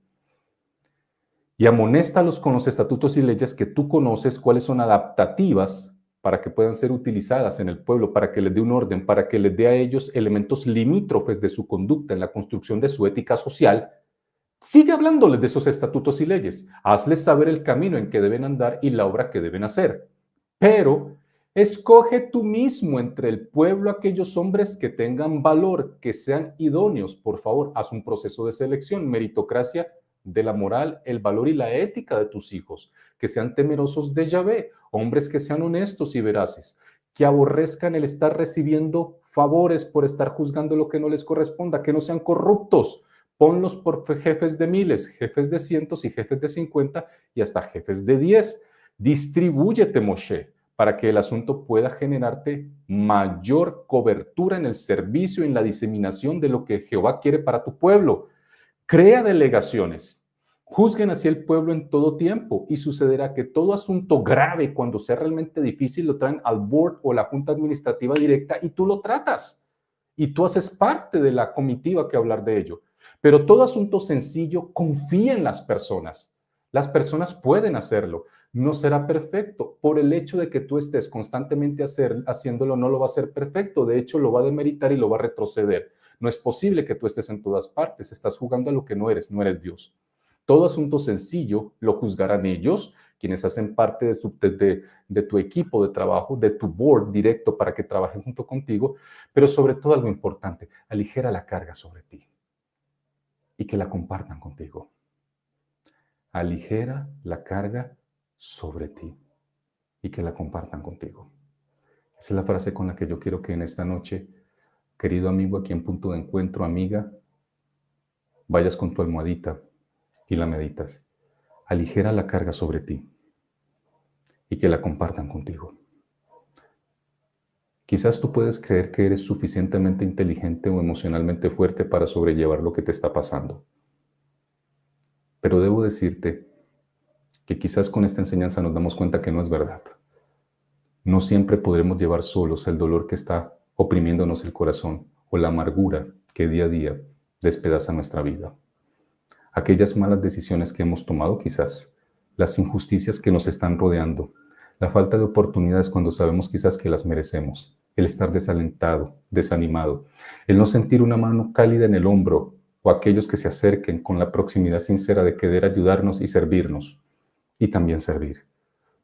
y amonéstalos con los estatutos y leyes que tú conoces, cuáles son adaptativas para que puedan ser utilizadas en el pueblo, para que les dé un orden, para que les dé a ellos elementos limítrofes de su conducta en la construcción de su ética social. Sigue hablándoles de esos estatutos y leyes. Hazles saber el camino en que deben andar y la obra que deben hacer. Pero escoge tú mismo entre el pueblo aquellos hombres que tengan valor, que sean idóneos. Por favor, haz un proceso de selección, meritocracia de la moral, el valor y la ética de tus hijos, que sean temerosos de Yahvé, hombres que sean honestos y veraces, que aborrezcan el estar recibiendo favores por estar juzgando lo que no les corresponda, que no sean corruptos. Ponlos por jefes de miles, jefes de cientos y jefes de 50 y hasta jefes de 10. Distribúyete, Moshe, para que el asunto pueda generarte mayor cobertura en el servicio y en la diseminación de lo que Jehová quiere para tu pueblo. Crea delegaciones. Juzguen así el pueblo en todo tiempo y sucederá que todo asunto grave, cuando sea realmente difícil, lo traen al board o la junta administrativa directa y tú lo tratas. Y tú haces parte de la comitiva que hablar de ello. Pero todo asunto sencillo, confía en las personas. Las personas pueden hacerlo. No será perfecto. Por el hecho de que tú estés constantemente haciéndolo, no lo va a hacer perfecto. De hecho, lo va a demeritar y lo va a retroceder. No es posible que tú estés en todas partes. Estás jugando a lo que no eres Dios. Todo asunto sencillo lo juzgarán ellos, quienes hacen parte de tu equipo de trabajo, de tu board directo para que trabajen junto contigo, pero sobre todo algo importante, aligera la carga sobre ti y que la compartan contigo. Aligera la carga sobre ti y que la compartan contigo. Esa es la frase con la que yo quiero que en esta noche, querido amigo, aquí en Punto de Encuentro, amiga, vayas con tu almohadita y la meditas. Aligera la carga sobre ti y que la compartan contigo. Quizás tú puedes creer que eres suficientemente inteligente o emocionalmente fuerte para sobrellevar lo que te está pasando. Pero debo decirte que quizás con esta enseñanza nos damos cuenta que no es verdad. No siempre podremos llevar solos el dolor que está oprimiéndonos el corazón o la amargura que día a día despedaza nuestra vida. Aquellas malas decisiones que hemos tomado quizás, las injusticias que nos están rodeando, la falta de oportunidades cuando sabemos quizás que las merecemos, el estar desalentado, desanimado, el no sentir una mano cálida en el hombro o aquellos que se acerquen con la proximidad sincera de querer ayudarnos y servirnos y también servir.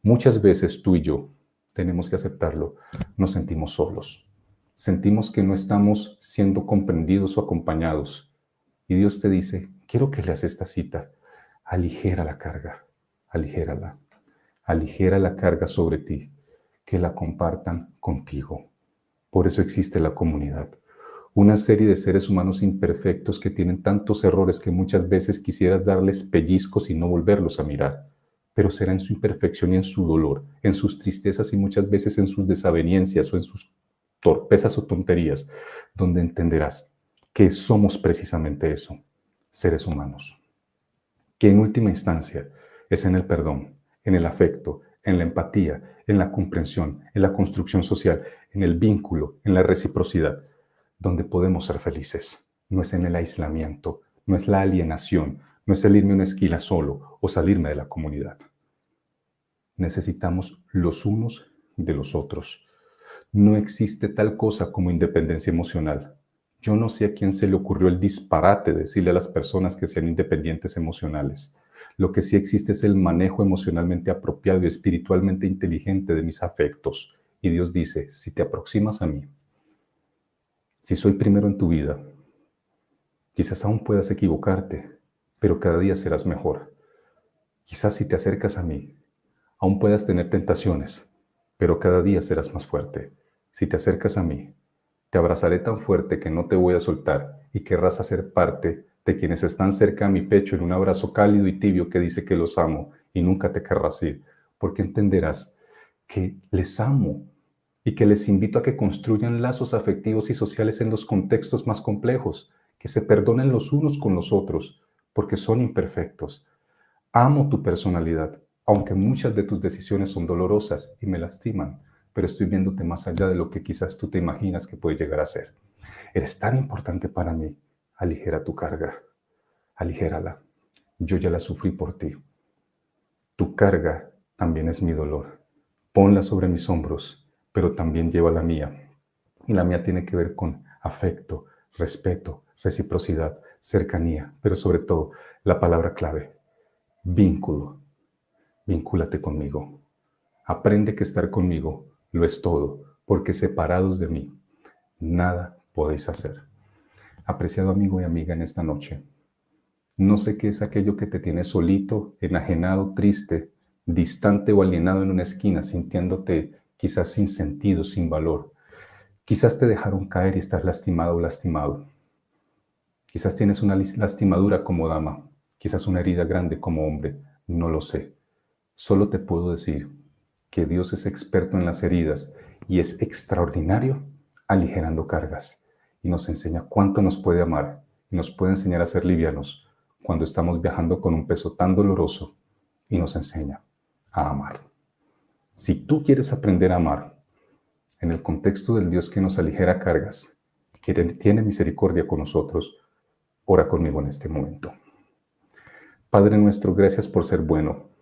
Muchas veces tú y yo, tenemos que aceptarlo, nos sentimos solos. Sentimos que no estamos siendo comprendidos o acompañados. Y Dios te dice, quiero que leas esta cita. Aligera la carga, aligérala. Aligera la carga sobre ti, que la compartan contigo. Por eso existe la comunidad. Una serie de seres humanos imperfectos que tienen tantos errores que muchas veces quisieras darles pellizcos y no volverlos a mirar. Pero será en su imperfección y en su dolor, en sus tristezas y muchas veces en sus desavenencias o en sus torpezas o tonterías, donde entenderás que somos precisamente eso, seres humanos. Que en última instancia es en el perdón, en el afecto, en la empatía, en la comprensión, en la construcción social, en el vínculo, en la reciprocidad, donde podemos ser felices. No es en el aislamiento, no es la alienación, no es el irme a una esquina solo o salirme de la comunidad. Necesitamos los unos de los otros. No existe tal cosa como independencia emocional. Yo no sé a quién se le ocurrió el disparate de decirle a las personas que sean independientes emocionales. Lo que sí existe es el manejo emocionalmente apropiado y espiritualmente inteligente de mis afectos. Y Dios dice, si te aproximas a mí, si soy primero en tu vida, quizás aún puedas equivocarte, pero cada día serás mejor. Quizás si te acercas a mí, aún puedas tener tentaciones, pero cada día serás más fuerte. Si te acercas a mí, te abrazaré tan fuerte que no te voy a soltar y querrás hacer parte de quienes están cerca a mi pecho en un abrazo cálido y tibio que dice que los amo y nunca te querrás ir, porque entenderás que les amo y que les invito a que construyan lazos afectivos y sociales en los contextos más complejos, que se perdonen los unos con los otros, porque son imperfectos. Amo tu personalidad, aunque muchas de tus decisiones son dolorosas y me lastiman, pero estoy viéndote más allá de lo que quizás tú te imaginas que puede llegar a ser. Eres tan importante para mí. Aligera tu carga, aligérala. Yo ya la sufrí por ti. Tu carga también es mi dolor. Ponla sobre mis hombros, pero también lleva la mía. Y la mía tiene que ver con afecto, respeto, reciprocidad, cercanía, pero sobre todo la palabra clave, vínculo. Vincúlate conmigo. Aprende que estar conmigo lo es todo, porque separados de mí, nada podéis hacer. Apreciado amigo y amiga en esta noche, no sé qué es aquello que te tiene solito, enajenado, triste, distante o alienado en una esquina, sintiéndote quizás sin sentido, sin valor. Quizás te dejaron caer y estás lastimado o lastimado. Quizás tienes una lastimadura como dama, quizás una herida grande como hombre, no lo sé. Solo te puedo decir que Dios es experto en las heridas y es extraordinario aligerando cargas y nos enseña cuánto nos puede amar y nos puede enseñar a ser livianos cuando estamos viajando con un peso tan doloroso y nos enseña a amar. Si tú quieres aprender a amar en el contexto del Dios que nos aligera cargas, que tiene misericordia con nosotros, ora conmigo en este momento. Padre nuestro, gracias por ser bueno.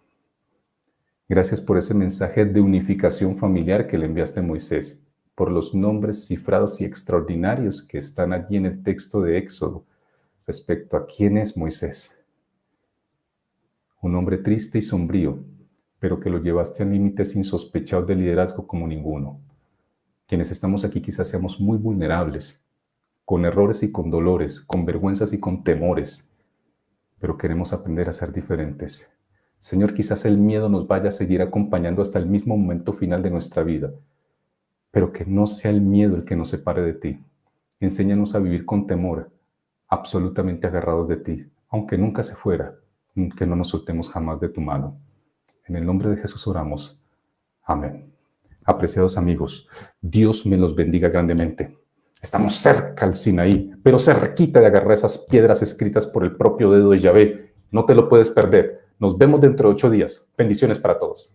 Gracias por ese mensaje de unificación familiar que le enviaste a Moisés, por los nombres cifrados y extraordinarios que están allí en el texto de Éxodo respecto a quién es Moisés. Un hombre triste y sombrío, pero que lo llevaste a límites insospechados de liderazgo como ninguno. Quienes estamos aquí quizás seamos muy vulnerables, con errores y con dolores, con vergüenzas y con temores, pero queremos aprender a ser diferentes. Señor, quizás el miedo nos vaya a seguir acompañando hasta el mismo momento final de nuestra vida, pero que no sea el miedo el que nos separe de ti. Enséñanos a vivir con temor, absolutamente agarrados de ti, aunque nunca se fuera, que no nos soltemos jamás de tu mano. En el nombre de Jesús oramos. Amén. Apreciados amigos, Dios me los bendiga grandemente. Estamos cerca al Sinaí, pero cerquita de agarrar esas piedras escritas por el propio dedo de Yahvé. No te lo puedes perder. Nos vemos dentro de 8 días. Bendiciones para todos.